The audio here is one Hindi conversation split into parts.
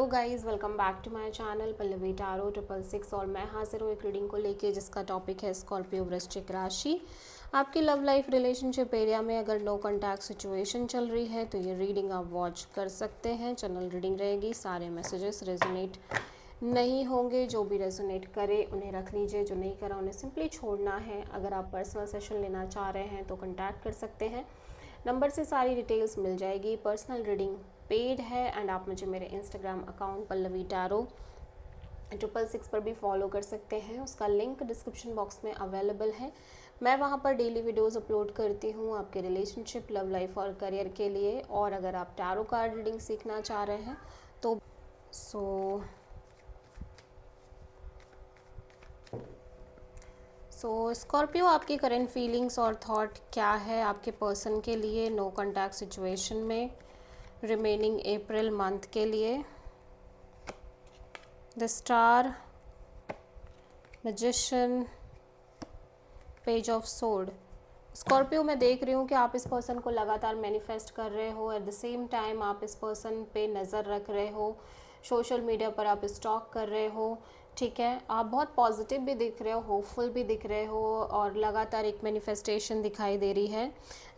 Hello guys, welcome back to my channel Pallavi tarot 666 और मैं हाजिर हूँ एक रीडिंग को लेके जिसका टॉपिक है स्कॉर्पियो वृश्चिक राशि। आपकी लव लाइफ रिलेशनशिप एरिया में अगर नो कॉन्टैक्ट सिचुएशन चल रही है तो ये रीडिंग आप वॉच कर सकते हैं। जनरल रीडिंग रहेगी, सारे मैसेजेस रेजोनेट नहीं होंगे। जो भी रेजोनेट करे उन्हें रख लीजिए, जो नहीं करा उन्हें सिंपली छोड़ना है। अगर आप पर्सनल सेशन लेना चाह रहे हैं तो कॉन्टैक्ट कर सकते हैं, नंबर से सारी डिटेल्स मिल जाएगी। पर्सनल रीडिंग पेड है एंड आप मुझे मेरे इंस्टाग्राम अकाउंट पल्लवी टारो 666 पर भी फॉलो कर सकते हैं। उसका लिंक डिस्क्रिप्शन बॉक्स में अवेलेबल है। मैं वहाँ पर डेली वीडियोस अपलोड करती हूँ आपके रिलेशनशिप, लव लाइफ और करियर के लिए। और अगर आप टैरो कार्ड रीडिंग सीखना चाह रहे हैं तो स्कॉर्पियो, आपकी करंट फीलिंग्स और थॉट क्या है आपके पर्सन के लिए नो कॉन्टैक्ट सिचुएशन में रिमेनिंग अप्रैल मंथ के लिए। The star, magician, page of sword. Scorpio, मैं देख रही हूँ कि आप इस पर्सन को लगातार मैनिफेस्ट कर रहे हो। एट द सेम टाइम आप इस पर्सन पे नज़र रख रहे हो, सोशल मीडिया पर आप स्टॉक कर रहे हो। ठीक है, आप बहुत पॉजिटिव भी दिख रहे हो, होपफुल भी दिख रहे हो और लगातार एक मैनिफेस्टेशन दिखाई दे रही है।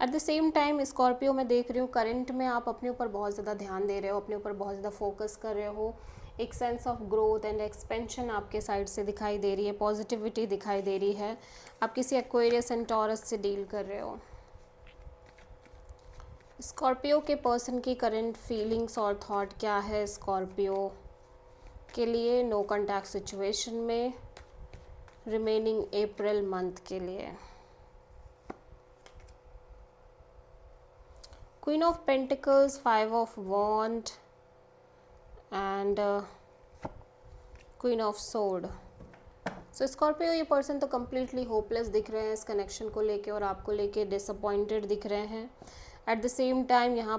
At the same time Scorpio, मैं देख रही हूँ करंट में आप अपने ऊपर बहुत ज़्यादा ध्यान दे रहे हो, अपने ऊपर बहुत ज़्यादा फोकस कर रहे हो। एक sense of growth and expansion आपके साइड से दिखाई दे रही है, पॉजिटिविटी दिखाई दे रही है। आप किसी एक्वेरियस एंड टॉरस से डील कर रहे हो। स्कॉर्पियो के पर्सन की करंट फीलिंग्स और थॉट क्या है स्कॉर्पियो के लिए नो कॉन्टैक्ट सिचुएशन में रिमेनिंग अप्रैल मंथ के लिए। Queen of pentacles, 5 of wand and queen of sword. So Scorpio, ये पर्सन तो कम्प्लीटली होपलेस दिख रहे हैं इस कनेक्शन को लेके और आपको लेके डिसअपॉइंटेड दिख रहे हैं। एट द सेम टाइम यहाँ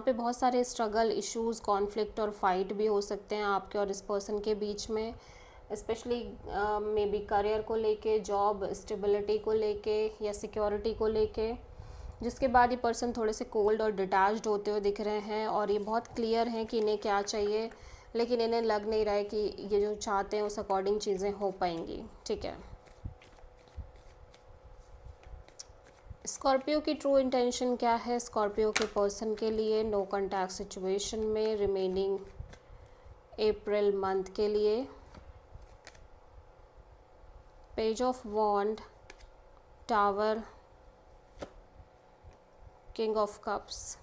पे बहुत सारे स्ट्रगल, इश्यूज, कॉन्फ्लिक्ट और फाइट भी हो सकते हैं आपके और इस पर्सन के बीच में, स्पेशली मे बी करियर को लेके, जॉब स्टेबिलिटी को लेके या सिक्योरिटी को लेके। जिसके बाद ये पर्सन थोड़े से कोल्ड और डिटैच्ड होते हुए दिख रहे हैं और ये बहुत क्लियर हैं कि इन्हें क्या चाहिए, लेकिन इन्हें लग नहीं रहा है कि ये जो चाहते हैं उस अकॉर्डिंग चीज़ें हो पाएंगी। ठीक है, स्कॉर्पियो की ट्रू इंटेंशन क्या है स्कॉर्पियो के पर्सन के लिए नो कॉन्टैक्ट सिचुएशन में रिमेनिंग अप्रैल मंथ के लिए। Page of wand, tower, king of cups.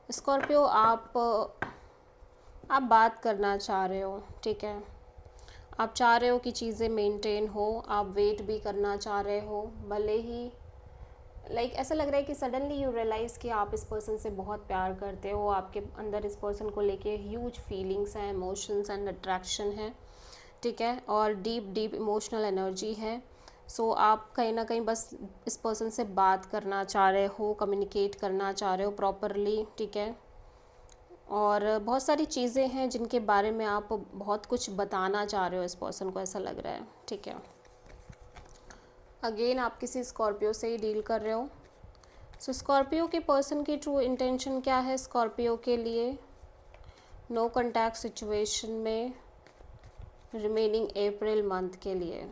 Scorpio, आप बात करना चाह रहे हो। ठीक है, आप चाह रहे हो कि चीज़ें मेंटेन हो, आप वेट भी करना चाह रहे हो। भले ही ऐसा लग रहा है कि सडनली यू रियलाइज़ कि आप इस पर्सन से बहुत प्यार करते हो, आपके अंदर इस पर्सन को लेके ह्यूज फीलिंग्स हैं, इमोशंस एंड अट्रैक्शन है। ठीक है, और डीप इमोशनल एनर्जी है। सो आप कहीं ना कहीं बस इस पर्सन से बात करना चाह रहे हो, कम्युनिकेट करना चाह रहे हो प्रॉपरली। ठीक है, और बहुत सारी चीज़ें हैं जिनके बारे में आप बहुत कुछ बताना चाह रहे हो इस पर्सन को, ऐसा लग रहा है। ठीक है, अगेन आप किसी स्कॉर्पियो से ही डील कर रहे हो। सो स्कॉर्पियो के पर्सन की ट्रू इंटेंशन क्या है स्कॉर्पियो के लिए नो कॉन्टैक्ट सिचुएशन में रिमेनिंग अप्रैल मंथ के लिए।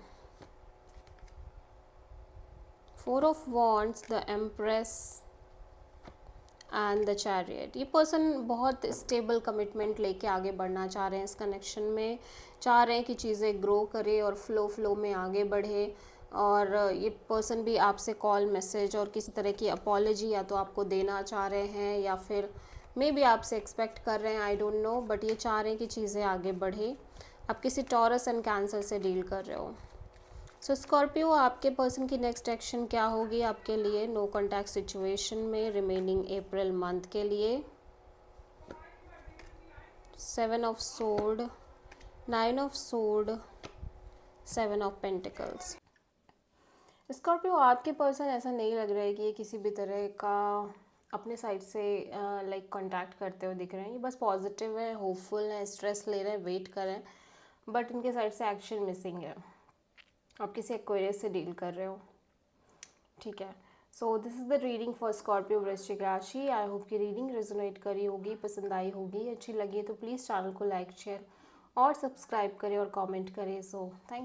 4 of wands, the empress and the chariot. ये पर्सन बहुत स्टेबल कमिटमेंट लेके आगे बढ़ना चाह रहे हैं इस कनेक्शन में, चाह रहे हैं कि चीज़ें ग्रो करे और फ्लो में आगे बढ़े। और ये पर्सन भी आपसे कॉल, मैसेज और किसी तरह की अपॉलजी या तो आपको देना चाह रहे हैं या फिर मे बी आपसे एक्सपेक्ट कर रहे हैं, आई डोंट नो, बट ये चाह रहे हैं कि चीज़ें आगे बढ़े। आप किसी टॉरस एंड कैंसर से डील कर रहे हो। सो स्कॉर्पियो, आपके पर्सन की नेक्स्ट एक्शन क्या होगी आपके लिए नो कॉन्टैक्ट सिचुएशन में रिमेनिंग अप्रैल मंथ के लिए। 7 of sword, 9 of sword, 7 of pentacles. Scorpio, आपके पर्सन ऐसा नहीं लग रहा है कि ये किसी भी तरह का अपने साइड से कांटेक्ट करते हुए दिख रहे हैं। ये बस पॉजिटिव है, होपफुल है, स्ट्रेस ले रहे हैं, वेट कर रहे हैं, बट इनके साइड से एक्शन मिसिंग है। आप किसी एक्वेरियस से डील कर रहे हो। ठीक है, so this is the reading for Scorpio वृश्चिक राशि। आई होप की रीडिंग रेजोनेट करी होगी, पसंद आई होगी, अच्छी लगी तो प्लीज़ चैनल को लाइक शेयर और सब्सक्राइब करें और कमेंट करें। So thank